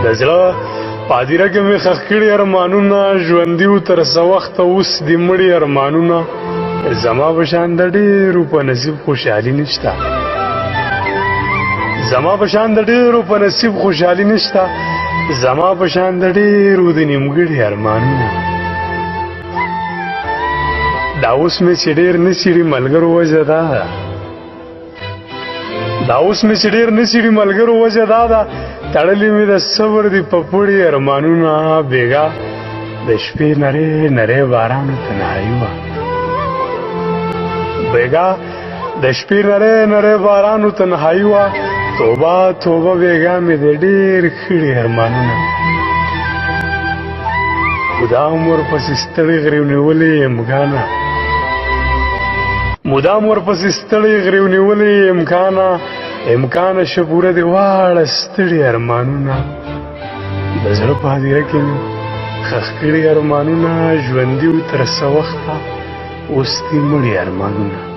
د زړه پادیره کې مې ښخ کړي ارمانونه ژوندي وو تر څه وخته اوس دې مړي ارمانونه زما په شان د ډېرو په نصیب خوشحالي نشته زما په شان د ډېرو په نصیب خوشحالي نشته زما په شان د ډېرو د نیمګړي ارمانونه دا اوس مې چې ډېر نه سیړي ملګرو وجه دا ده دا اوس مې چې ډېر نه سیړي ملګرو وجه دا ده تړلي مې د صبر دي په پړي ارمانونه بېګا د شپې نرۍ نرۍ بارانو تنهایي وه بېګا د شپې نرۍ نرۍ بارانو تنهایي وه توبه توبه بېګا مې د ډېر خړي ارمانونه مدام ورپسې ستړی غریو نیولی یم ګانه مدام ورپسې ستړی غریو نیولی یم امکانه شه پوره دې واړه ستړي ارمانونه د زړه په هدیره کې مې ښخ کړي ارمانونه ژوندي وو تر څه وخته اوس دې مړي ارمانونه